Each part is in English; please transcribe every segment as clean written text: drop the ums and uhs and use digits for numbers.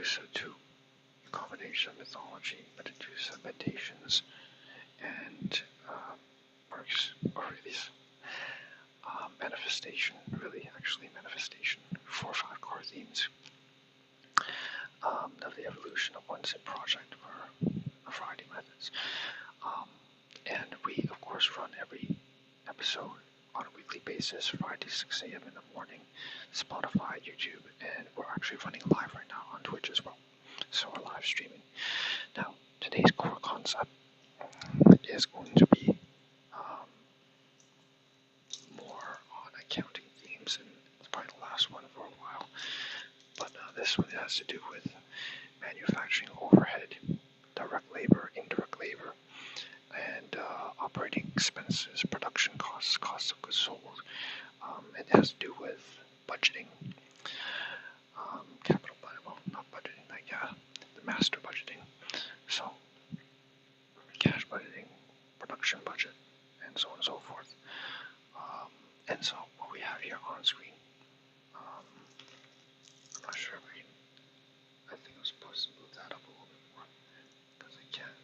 Medusa 2, combination of mythology, Meditusa, meditations, and works, or these manifestation, really actually manifestation, 4 or 5 core themes of the evolution of one's project for a variety of methods. And we, of course, run every episode on a weekly basis, Friday, 6 a.m. in the morning, Spotify, YouTube, and we're actually running live right now on Twitch as well. So we're live streaming. Now, today's core concept is going to be more on accounting themes, and it's probably the last one for a while. But this one has to do with manufacturing overhead, direct labor, indirect labor, and operating expenses, production costs, cost of goods sold. It has to do with budgeting, capital budget, well, not budgeting, the master budgeting. So, cash budgeting, production budget, and so on and so forth. And so, what we have here on screen, I'm not sure if I think I'm supposed to move that up a little bit more, because I can't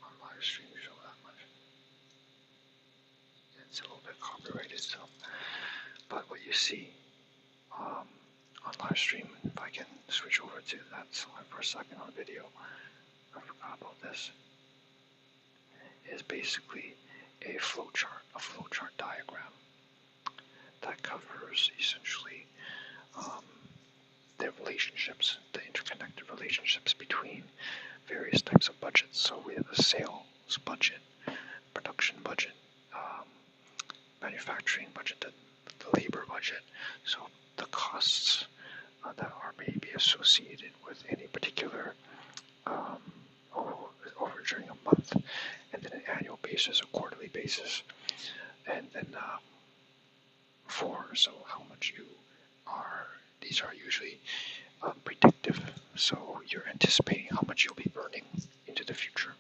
on live stream show that much. It's a little bit copyrighted still. But what you see on live stream, if I can switch over to that slide for a second on video, I forgot about this, is basically a flowchart diagram that covers essentially the relationships, the interconnected relationships between various types of budgets. So we have a sales budget, production budget, manufacturing budget, the labor budget. So the costs that are maybe associated with any particular over during a month, and then an annual basis, a quarterly basis, and then so how much you are. These are usually predictive, so you're anticipating how much you'll be earning into the future.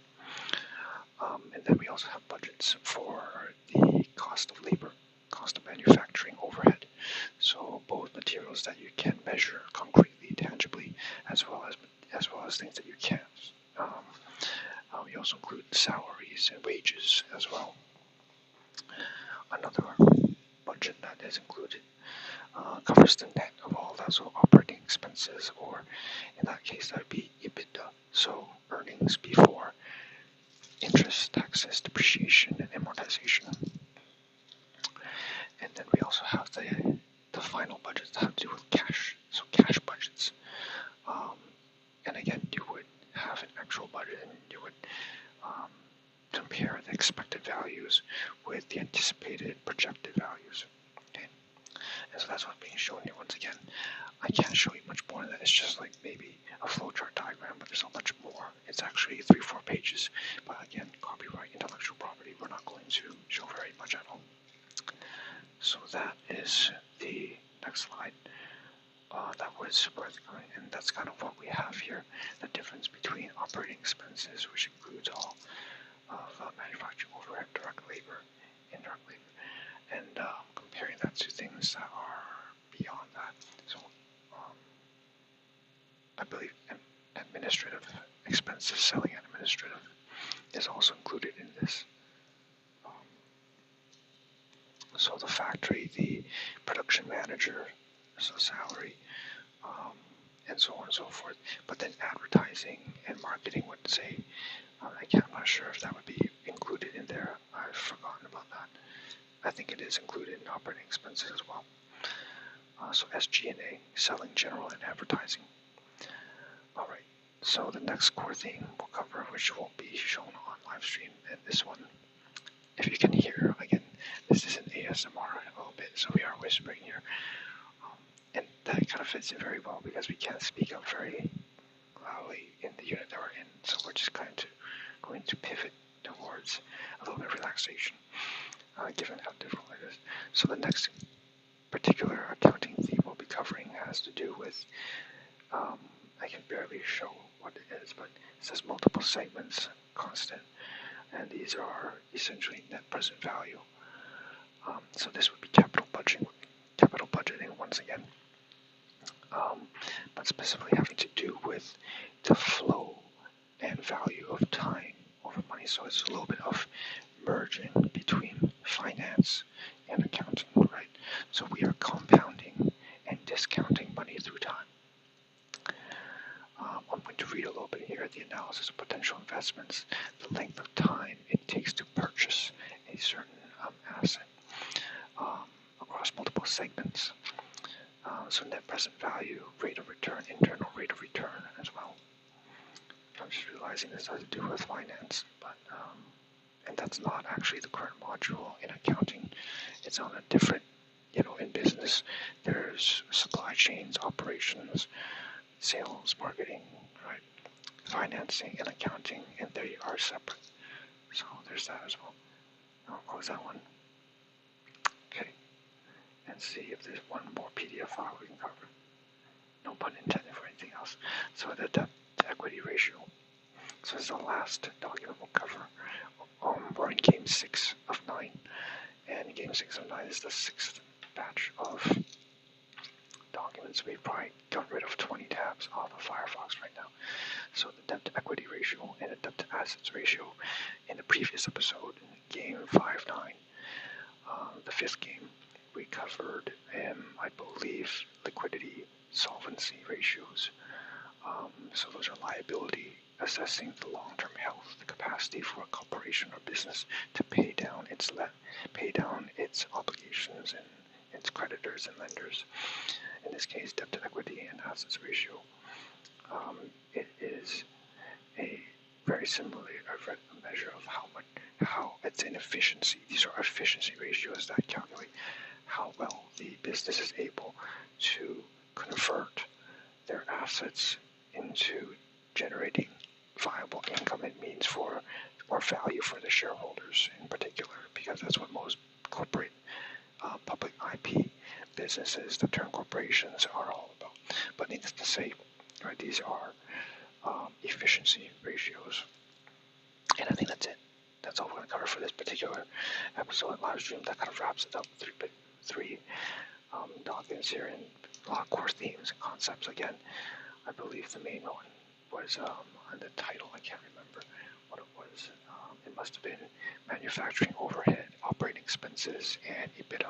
And then we also have budgets for the cost of labor, cost of manufacturing, overhead. So both materials that you can measure concretely, tangibly, as well as things that you can't. We also include salaries and wages as well. Another budget that is included covers the net of all that, so operating expenses, or in that case that would be EBIT, so earnings before interest, taxes, depreciation, and amortization. And then we also have the final budgets that have to do with cash, so cash budgets. And again, you would have an actual budget, and you would compare the expected values with the anticipated projected values. Okay, and so that's what's being shown here. Once again, I can't show you much more than that. It's just like maybe a flowchart diagram, but there's not much more. It's actually 3-4 pages. But again, copyright, intellectual property, we're not going to show very much at all. So that is the next slide. That was worth going, and that's kind of what we have here. The difference between operating expenses, which includes all of manufacturing overhead, direct labor, indirect labor, and comparing that to things that are beyond that. So I believe administrative expenses, selling and administrative, is also included in this. So the factory, the production manager, so salary, and so on and so forth. But then advertising and marketing would say, I'm not sure if that would be included in there. I've forgotten about that. I think it is included in operating expenses as well. So SG&A, selling, general, and advertising. All right. So the next core theme we'll cover, which will be shown on live stream, and this one, if you can hear, again, this is an ASMR a little bit, so we are whispering here. And that kind of fits in very well because we can't speak up very loudly in the unit that we're in. So we're just going to pivot towards a little bit of relaxation, given how difficult it is. So the next particular accounting theme we'll be covering has to do with, I can barely show what it is, but it says multiple segments, constant, and these are essentially net present value. So this would be capital budgeting once again. but specifically having to do with the flow and value of time over money. So it's a little bit of merging between finance and accounting, right? So we are compounding and discounting money through time. I'm going to read a little bit here. The analysis of potential investments, the length of time it takes to purchase a certain asset across multiple segments. So net present value, rate of return, internal rate of return as well. I'm just realizing this has to do with finance, but and that's not actually the current module in accounting. It's on a different, in business, there's supply chains, operations, sales, marketing, right, financing, and accounting, and they are separate. So there's that as well. I'll close that one. Okay, and see if there's one more PDF file we can cover. No pun intended for anything else. So the debt to equity ratio. So this is the last document we'll cover. We're in game 6 of 9, and game 6 of 9 is the 6th batch of documents. We've probably got rid of 20 tabs off of Firefox right now. So the debt to equity ratio and the debt to assets ratio in the previous episode, game 5-9, the 5th game, we covered, I believe, liquidity solvency ratios. So those are liability, assessing the long-term health, the capacity for a corporation or business to pay down its obligations and its creditors and lenders. In this case, debt to equity and assets ratio. It is a very similarly a measure of how it's an efficiency. These are efficiency ratios that calculate how well the business is able to convert their assets into generating viable income and means for or value for the shareholders in particular, because that's what most corporate public IP businesses that turn corporations are all about. But needless to say, right, these are efficiency ratios. And I think that's it. That's all we're going to cover for this particular episode and live stream. That kind of wraps it up. Three documents here and a lot of core themes and concepts. Again, I believe the main one was on the title. I can't remember what it was. It must have been manufacturing overhead, operating expenses, and EBIT,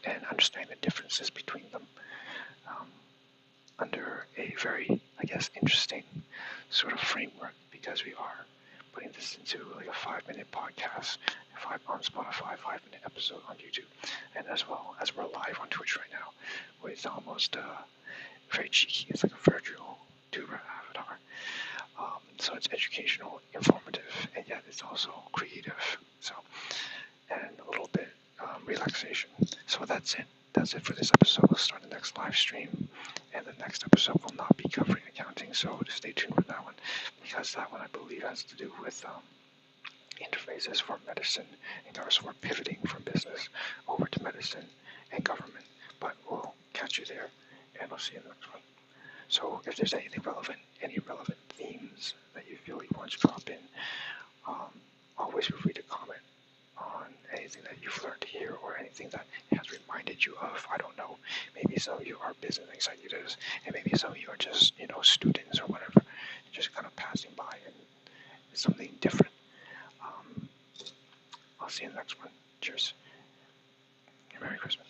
and understanding the differences between them under a very, interesting sort of framework, because we are putting this into like a 5-minute podcast, on Spotify, 5-minute episode on YouTube, and as well as we're live on Twitch right now with almost very cheeky. It's like a virtual tuber avatar. So it's educational, informative, and yet it's also creative. So, and a little bit relaxation. So that's it. That's it for this episode. We'll start the next live stream, and the next episode will not be covering accounting. So stay tuned for that one, because that one I believe has to do with interfaces for medicine and government. So we're pivoting from business over to medicine and government. But we'll catch you there, and I'll see you in the next one. So if there's anything relevant, any relevant themes that you feel you want to drop in, always feel free to comment on anything that you've learned here or anything that has reminded you of, I don't know, maybe some of you are business executives and maybe some of you are just, students or whatever, just kind of passing by and it's something different. I'll see you in the next one. Cheers. Merry Christmas.